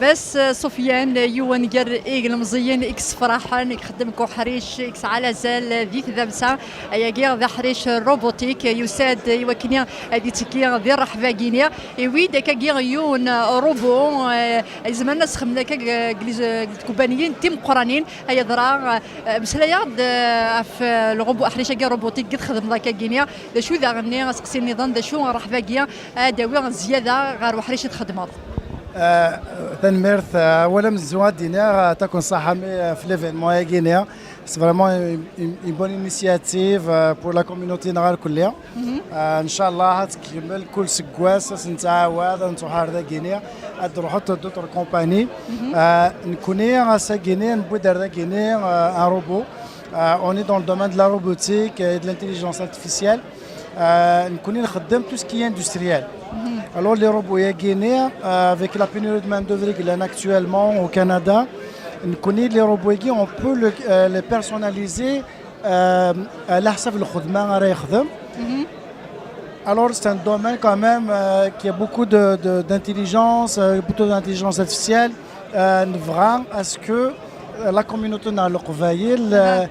لاباس سفيان يوان قر إيجل مزيان إكس فرحان يخدم كو حريش إكس على زال ذي ذبسة يا ذا حريش روبوتيك يساد يوكنيا هذه تكيا ذي رحبة كينيا ويدا كيا يون روبو زمان الناس خمنا كوبانيين تيم قرانين هي ذرا مسلايا في الروبو حريش كيا روبوتيك قد خدم ذاك كينيا شو ذا غني سقسي النظام ذا شو رحبة كيا داوي زيادة غير وحريش تخدمات. تنميرث اولا من الزواد دينا تكون صحه في ليفينمون يا غينيا سي فريمون اون بون انيسياتيف بور لا كوميونيتي نهار كلها ان شاء الله تكمل كل سكواس نتعاود نتوحر ذا غينيا نروحوا دوطر كومباني نكوني سا غينيا نبودر ذا غينيا ان روبو اون اي دون لو دومين دو لا روبوتيك اي دو لانتيليجونس ارتيفيسيال نكوني نخدم تو سكي اندستريال. Alors les robots guinéens, avec la pénurie de main-d'œuvre qu'il y a actuellement au Canada, on connaît les robots guinéens, on peut les personnaliser à l'ahsaf al-khudman à Raykhdem. Alors c'est un domaine quand même qui a beaucoup d'intelligence, beaucoup d'intelligence artificielle. Vraiment, est-ce que la communauté n'a le قبائل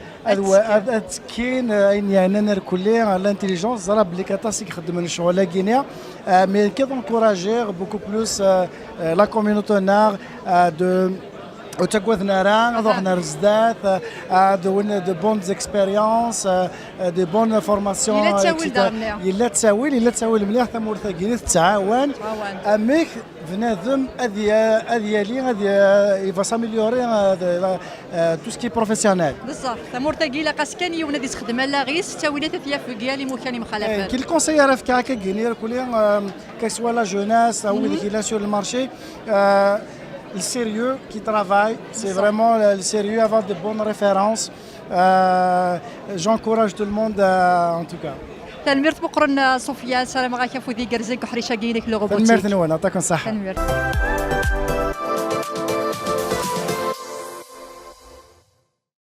كاين يعني كلها l'intelligence ضرب اللي كتاسك يخدم الشغل غينيا mais qui encourager beaucoup plus la communauté nord de وتقوث ناران ضحنا رزدات de bonnes expériences de bonnes formations إلا تساوي مليح ثمورث غينيا تتعاون اميك بنادم هذه il va s'améliorer tout ce qui est professionnel بالضبط ثمور ثقيله قاس كان يونا دي تخدم لا غيس تاويلات ثيا في كيالي مكاني مخالفات كي الكونسيير في كاكا غينيا كلها كسوا لا جوناس او اللي كاين sur le marché le sérieux qui travaille, c'est vraiment le sérieux, avoir de bonnes références. J'encourage tout le monde en tout cas. تنميرت بقرن صوفيا سلام غاكا فودي كرزيك وحريشه كاينك لو روبوتيك تنميرت نوانا يعطيكم الصحة. تنميرت